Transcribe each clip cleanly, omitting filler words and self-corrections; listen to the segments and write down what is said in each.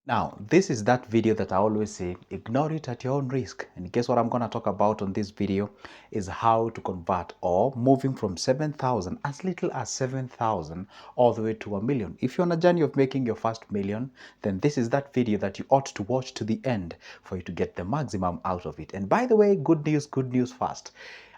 Now, this is that video that I always say, ignore it at your own risk. And guess what I'm going to talk about on this video is how to convert or moving from 7,000, as little as 7,000, all the way to 1 million. If you're on a journey of making your first million, then this is that video that you ought to watch to the end for you to get the maximum out of it. And by the way, good news first.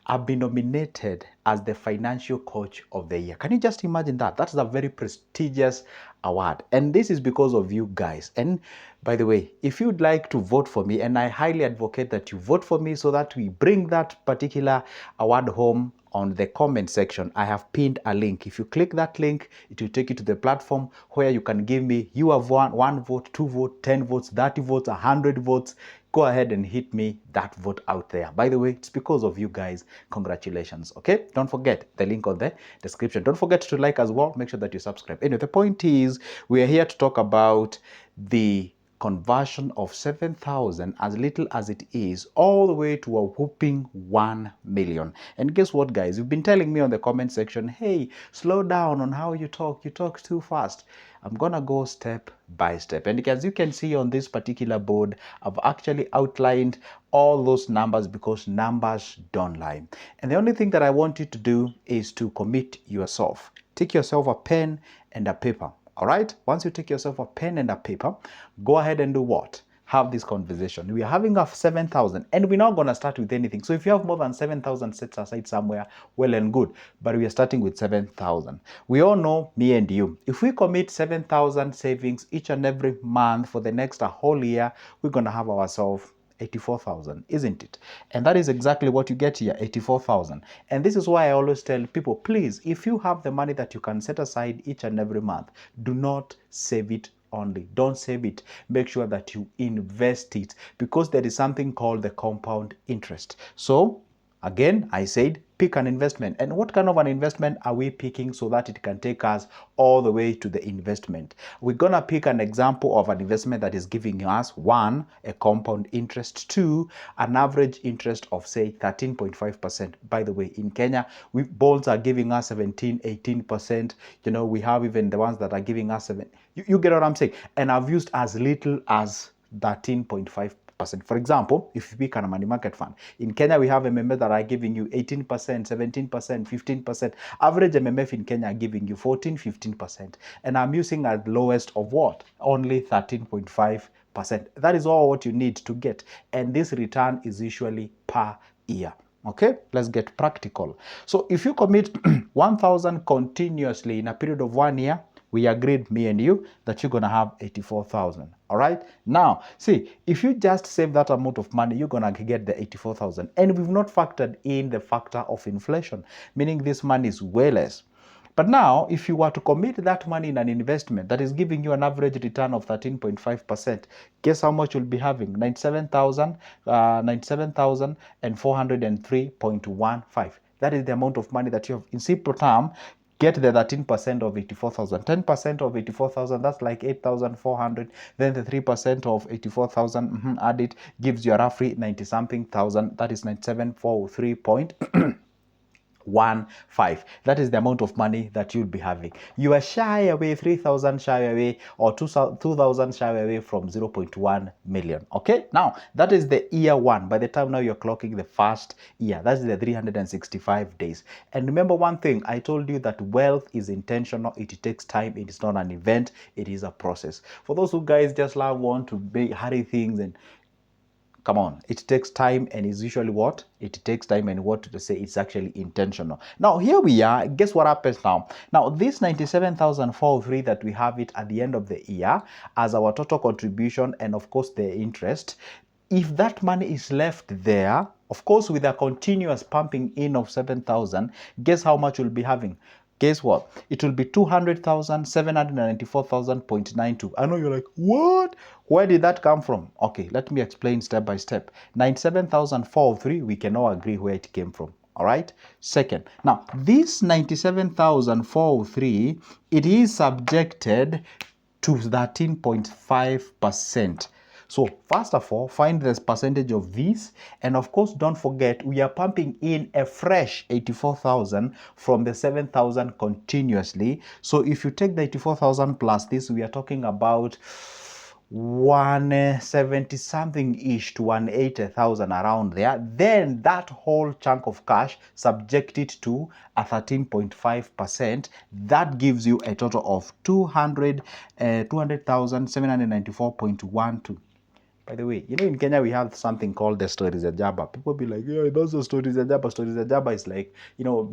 I've been nominated as the Financial Coach of the Year. Can you just imagine that? That's a very prestigious award. And this is because of you guys. And by the way, if you'd like to vote for me, and I highly advocate that you vote for me so that we bring that particular award home, on the comment section, I have pinned a link. If you click that link, it will take you to the platform where you can give me, you have one vote, 2 votes, 10 votes, 30 votes, 100 votes. Go ahead and hit me that vote out there. By the way, it's because of you guys. Congratulations. Okay, don't forget the link on the description. Don't forget to like as well. Make sure that you subscribe. Anyway, the point is, we are here to talk about the conversion of 7,000, as little as it is, all the way to a whooping 1 million. And guess what, guys? You've been telling me on the comment section, hey, slow down on how you talk too fast. I'm gonna go step by step. And as you can see on this particular board, I've actually outlined all those numbers because numbers don't lie. And the only thing that I want you to do is to commit yourself. Take yourself a pen and a paper. All right, once you take yourself a pen and a paper, go ahead and do what? Have this conversation. We are having a 7,000 and we're not going to start with anything. So if you have more than 7,000 set aside somewhere, well and good, but we are starting with 7,000. We all know, me and you, if we commit 7,000 savings each and every month for the next whole year, we're going to have ourselves 84,000, isn't it? And that is exactly what you get here, 84,000. And this is why I always tell people, please, if you have the money that you can set aside each and every month, do not save it only. Don't save it. Make sure that you invest it, because there is something called the compound interest. So again, I said pick an investment. And what kind of an investment are we picking so that it can take us all the way to the investment? We're going to pick an example of an investment that is giving us, 1, a compound interest, 2, an average interest of, say, 13.5%. By the way, in Kenya, bonds are giving us 17, 18%. You know, we have even the ones that are giving us 7. You get what I'm saying? And I've used as little as 13.5%. For example, if you pick a money market fund, in Kenya we have MMF that are giving you 18%, 17%, 15%. Average MMF in Kenya are giving you 14, 15%. And I'm using at lowest of what? Only 13.5%. That is all what you need to get. And this return is usually per year. Okay, let's get practical. So if you commit 1,000 continuously in a period of 1 year, we agreed, me and you, that you're going to have 84,000. All right. Now, see, if you just save that amount of money, you're going to get the 84,000. And we've not factored in the factor of inflation, meaning this money is way less. But now, if you were to commit that money in an investment that is giving you an average return of 13.5%, guess how much you'll be having? 97,403.15. That is the amount of money that you have. In simple term, get the 13% of 84,000. 10% of 84,000, that's like 8,400. Then the 3% of 84,000, add it, gives you a roughly 90-something thousand. That is 97,403.15. That is the amount of money that you'll be having. You are shy away, 3,000 shy away, or 2,000 shy away from 0.1 million. Okay, now that is the year 1. By the time now you're clocking the first year, that's the 365 days. And remember one thing, I told you that wealth is intentional. It takes time. It is not an event. It is a process. For those who guys just want to hurry things, and come on, it takes time, and is usually what? It takes time, and what to say, it's actually intentional. Now, here we are. Guess what happens now? Now, this 97,403 that we have it at the end of the year as our total contribution, and of course the interest, if that money is left there, of course, with a continuous pumping in of 7,000, guess how much we'll be having? Guess what? It will be 200,794,000.92. I know you're like, what? Where did that come from? Okay, let me explain step by step. 97,403, we can all agree where it came from. All right. Second, now this 97,403, it is subjected to 13.5%. So first of all, find the percentage of this. And of course, don't forget, we are pumping in a fresh 84,000 from the 7,000 continuously. So if you take the 84,000 plus this, we are talking about 170 something ish to 180,000 around there, then that whole chunk of cash subject it to a 13.5%. That gives you a total of 200,794.12. By the way, you know, in Kenya, we have something called the stories of Jabba. People be like, yeah, those are stories of Jabba. Stories of Jabba is like, you know,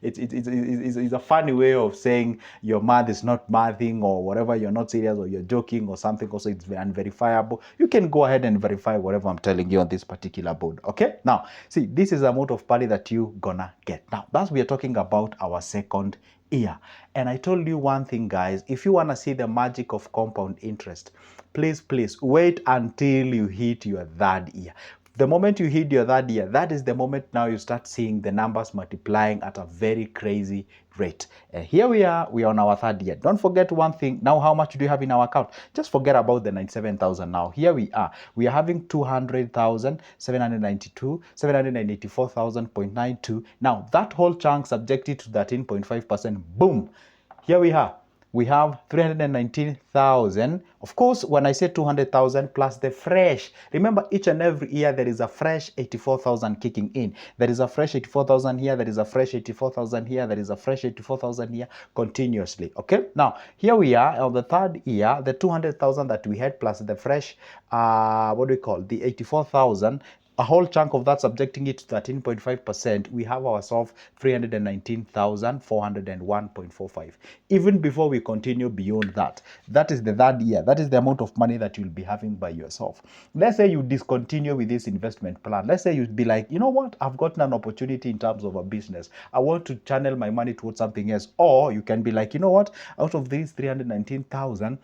it's a funny way of saying your math is not mathing or whatever, you're not serious or you're joking or something. Also, it's unverifiable. You can go ahead and verify whatever I'm telling you on this particular board. Okay? Now, see, this is the amount of money that you gonna get. Now, that's we are talking about our second year. And I told you one thing, guys, if you want to see the magic of compound interest, please wait until you hit your third year. The moment you hit your third year, that is the moment now you start seeing the numbers multiplying at a very crazy rate. Here we are on our third year. Don't forget one thing. Now, how much do you have in our account? Just forget about the 97,000 now. Here we are having 200,000, 792, 784,000.92. Now, that whole chunk subjected to 13.5%, boom, here we have 319,000. Of course, when I say 200,000 plus the fresh, remember each and every year there is a fresh 84,000 kicking in. There is a fresh 84,000 here, there is a fresh 84,000 here, there is a fresh 84,000 here, continuously. Okay, now here we are on the third year, the 200,000 that we had plus the fresh, what do we call the 84,000, a whole chunk of that subjecting it to 13.5%, we have ourselves 319,401.45. Even before we continue beyond that, that is the third year. That is the amount of money that you'll be having by yourself. Let's say you discontinue with this investment plan. Let's say you'd be like, you know what? I've gotten an opportunity in terms of a business. I want to channel my money towards something else. Or you can be like, you know what? Out of these 319,000,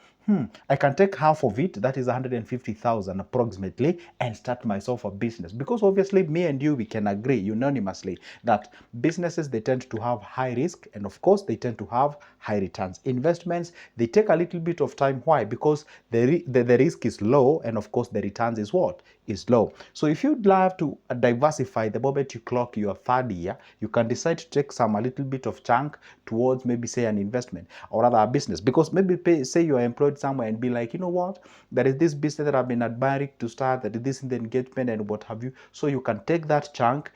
I can take half of it, that is 150,000 approximately, and start myself a business. Because obviously me and you, we can agree unanimously that businesses, they tend to have high risk, and of course they tend to have high returns. Investments, they take a little bit of time. Why? Because the risk is low, and of course the returns is what? Is low. So if you'd love to diversify, the moment you clock your third year, you can decide to take a little bit of chunk towards maybe say an investment or rather a business. Because maybe say you are employed somewhere and be like, you know what, there is this business that I've been admiring to start, that is this in the engagement and what have you. So you can take that chunk,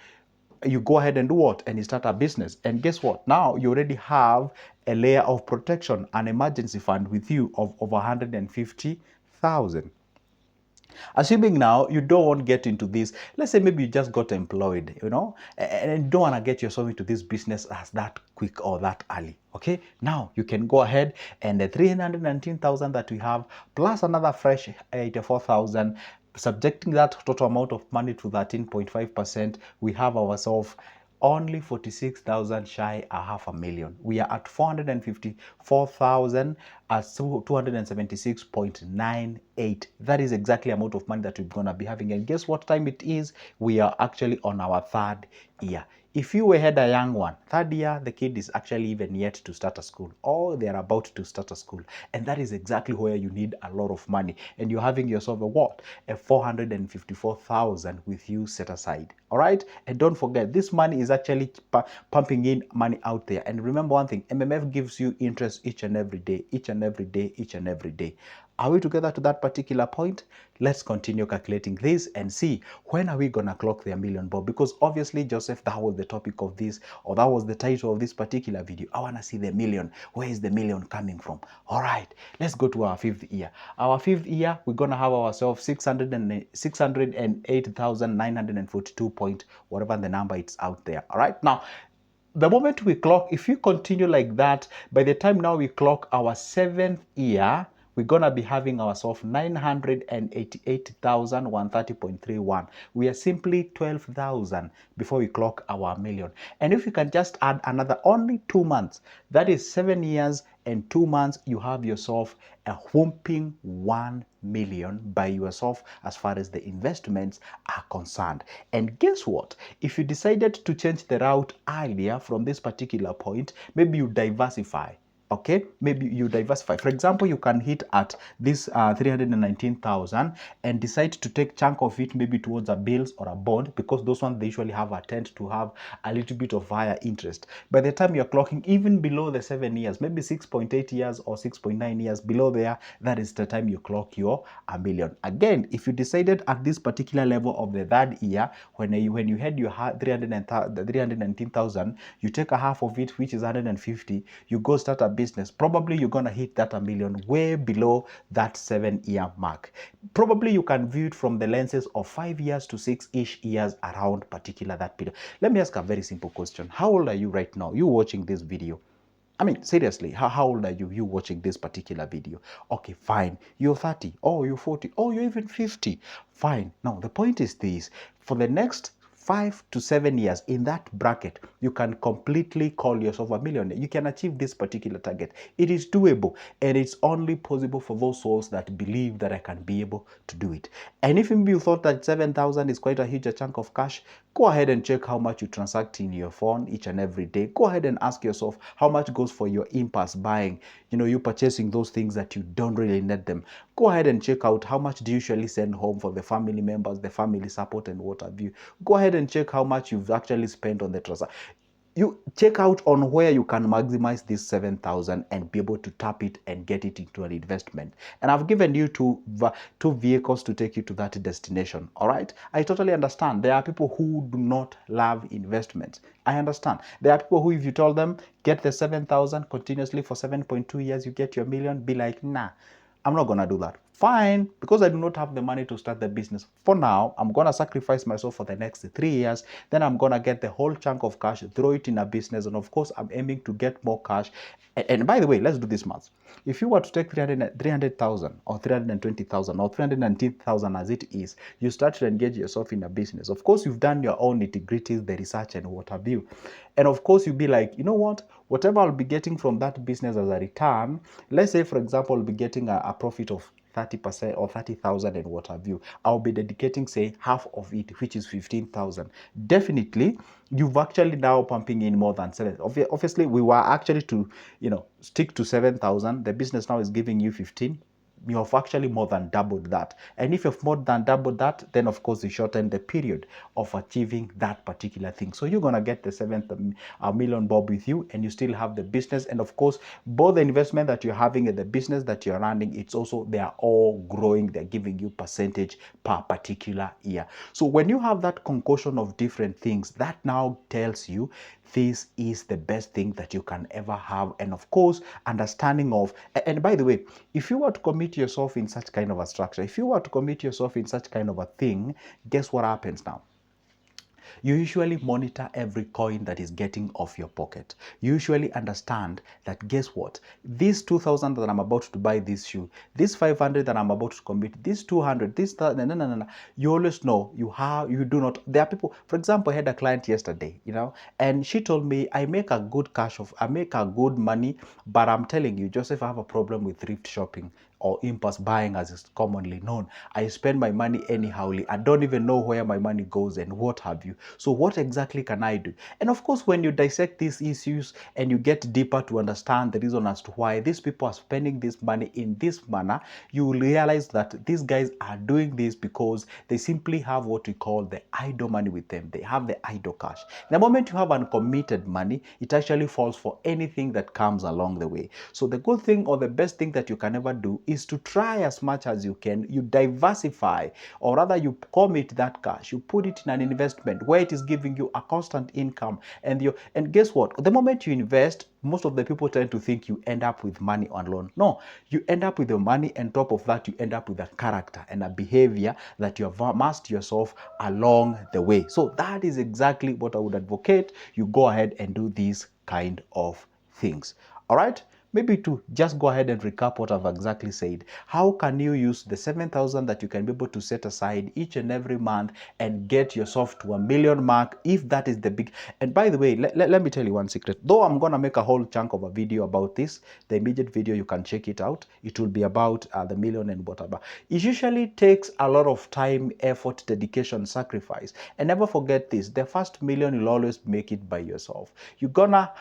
you go ahead and do what? And you start a business. And guess what? Now you already have a layer of protection, an emergency fund with you of over 150,000. Assuming now you don't want to get into this, let's say maybe you just got employed, you know, and you don't want to get yourself into this business as that quick or that early. Okay, now you can go ahead and the 319,000 that we have plus another fresh 84,000, subjecting that total amount of money to 13.5%, we have ourselves only 46,000 shy a half a million. We are at 454,000 at 276.98. That is exactly the amount of money that we're going to be having. And guess what time it is? We are actually on our third year. If you were had a young one, third year, the kid is actually even yet to start a school, or they're about to start a school. And that is exactly where you need a lot of money. And you're having yourself a what? A 454,000 with you set aside. All right? And don't forget, this money is actually pumping in money out there. And remember one thing, MMF gives you interest each and every day, each and every day, each and every day. Are we together to that particular point? Let's continue calculating this and see when are we gonna clock the million, Bob? Because obviously, Joseph, that was the topic of this, or that was the title of this particular video. I wanna see the million. Where is the million coming from? All right, let's go to our fifth year. Our fifth year, we're gonna have ourselves 608,942 point, whatever the number it's out there. All right, now the moment we clock, if you continue like that, by the time now we clock our seventh year, we're going to be having ourselves 988,130.31. We are simply 12,000 before we clock our million. And if you can just add another only 2 months, that is 7 years and 2 months, you have yourself a whopping 1 million by yourself as far as the investments are concerned. And guess what? If you decided to change the route earlier from this particular point, maybe you diversify. Okay, maybe you diversify. For example, you can hit at this 319,000 and decide to take chunk of it maybe towards a bills or a bond, because those ones they usually have a tend to have a little bit of higher interest. By the time you're clocking even below the 7 years, maybe 6.8 years or 6.9 years below there, that is the time you clock your a million. Again, if you decided at this particular level of the third year, when you had your 319,000, you take a half of it, which is 150, you go start a business, probably you're gonna hit that a million way below that 7-year mark. Probably you can view it from the lenses of 5 years to 6-ish years around particular that period. Let me ask a very simple question. How old are you right now? You watching this video? I mean, seriously, how old are you watching this particular video? Okay, fine. You're 30. Oh, you're 40. Oh, you're even 50. Fine. Now, the point is this. For the next 5 to 7 years in that bracket, you can completely call yourself a millionaire. You can achieve this particular target. It is doable, and it's only possible for those souls that believe that I can be able to do it. And if you thought that 7,000 is quite a huge chunk of cash, go ahead and check how much you transact in your phone each and every day. Go ahead and ask yourself how much goes for your impulse buying. You purchasing those things that you don't really need them. Go ahead and check out how much do you usually send home for the family members, the family support and what have you. Go ahead and check how much you've actually spent on the transaction. You check out on where you can maximize this 7,000 and be able to tap it and get it into an investment. And I've given you two vehicles to take you to that destination. All right. I totally understand. There are people who do not love investments. I understand. There are people who, if you told them, get the 7,000 continuously for 7.2 years, you get your million, be like, nah, I'm not going to do that. Fine, because I do not have the money to start the business. For now, I'm going to sacrifice myself for the next 3 years. Then I'm going to get the whole chunk of cash, throw it in a business. And of course, I'm aiming to get more cash. And by the way, let's do this math. If you were to take 300,000 or 320,000 or 319,000 as it is, you start to engage yourself in a business. Of course, you've done your own nitty-gritties, the research and what have you. And of course, you'll be like, you know what? Whatever I'll be getting from that business as a return, let's say, for example, I'll be getting a profit of 30% or 30,000 and what have you. I'll be dedicating, say, half of it, which is 15,000. Definitely, you've actually now pumping in more than 7. Obviously, we were actually to, stick to 7,000. The business now is giving you 15. You have actually more than doubled that. And if you've more than doubled that, then of course you shorten the period of achieving that particular thing. So you're gonna get the 7th million bob with you, and you still have the business. And of course, both the investment that you're having and the business that you're running, it's also, they are all growing. They're giving you percentage per particular year. So when you have that concoction of different things, that now tells you this is the best thing that you can ever have. And of course, understanding of, and by the way, if you were to commit yourself in such kind of a structure, if you were to commit yourself in such kind of a thing, guess what happens now? You usually monitor every coin that is getting off your pocket. You usually understand that, guess what? This 2,000 that I'm about to buy this shoe, this 500 that I'm about to commit, this 200, this, no. You always know you do not. There are people, for example, I had a client yesterday, and she told me, I make a good money, but I'm telling you, Joseph, I have a problem with thrift shopping or impulse buying as is commonly known. I spend my money anyhowly. I don't even know where my money goes and what have you. So what exactly can I do? And of course, when you dissect these issues and you get deeper to understand the reason as to why these people are spending this money in this manner, you will realize that these guys are doing this because they simply have what we call the idle money with them. They have the idle cash. The moment you have uncommitted money, it actually falls for anything that comes along the way. So the good thing, or the best thing that you can ever do, is to try as much as you can. You diversify, or rather you commit that cash, you put it in an investment where it is giving you a constant income. And guess what? The moment you invest, most of the people tend to think you end up with money on loan. No, you end up with the money, and top of that, you end up with a character and a behavior that you have amassed yourself along the way. So that is exactly what I would advocate. You go ahead and do these kind of things. All right. Maybe to just go ahead and recap what I've exactly said. How can you use the 7,000 that you can be able to set aside each and every month and get yourself to a million mark, if that is the big... And by the way, let me tell you one secret. Though I'm going to make a whole chunk of a video about this, the immediate video, you can check it out. It will be about the million and whatever. It usually takes a lot of time, effort, dedication, sacrifice. And never forget this. The first million, you'll always make it by yourself. You're going to,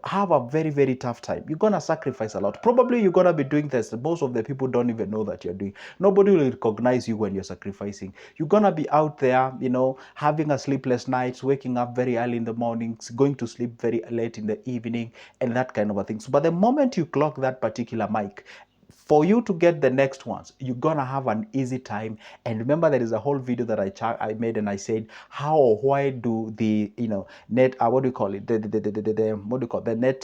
have a very, very tough time. You're going to sacrifice a lot. Probably you're gonna be doing this. Most of the people don't even know that you're doing. Nobody will recognize you when you're sacrificing. You're gonna be out there, you know, having a sleepless nights, waking up very early in the mornings, going to sleep very late in the evening, and that kind of a thing. So, but the moment you clock that particular mic, for you to get the next ones, you're gonna have an easy time. And remember, there is a whole video that I made, and I said how or why do the, you know, net what do you call it, the what do you call it?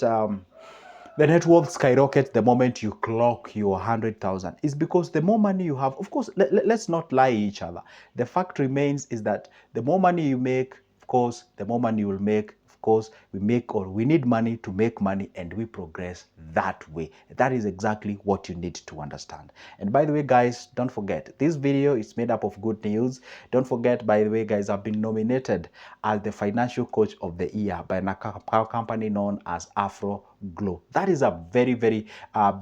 The net worth skyrockets the moment you clock your 100,000 is because the more money you have, of course, let's not lie each other. The fact remains is that the more money you make, of course, the more money you will make. Of course, we need money to make money, and we progress that way. That is exactly what you need to understand. And by the way, guys, don't forget, this video is made up of good news. Don't forget, by the way, guys, I've been nominated as the financial coach of the year by a company known as Afro Glow. That is a very, very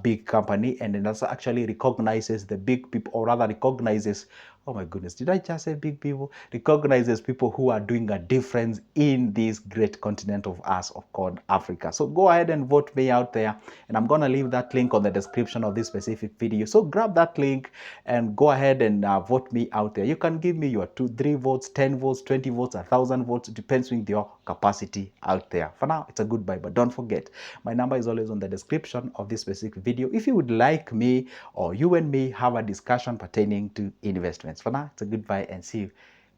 big company, and it also actually recognizes the big people, or rather recognizes, oh my goodness, did I just say big people? Recognizes people who are doing a difference in this great continent of us, of called Africa. So go ahead and vote me out there, and I'm gonna leave that link on the description of this specific video. So grab that link and go ahead and vote me out there. You can give me your 2, 3 votes, 10 votes, 20 votes, 1,000 votes. It depends on your capacity out there. For now, it's a goodbye, but don't forget, my number is always on the description of this specific video if you would like me or you and me have a discussion pertaining to investments. For now, it's a goodbye, and see you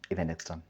in the next one.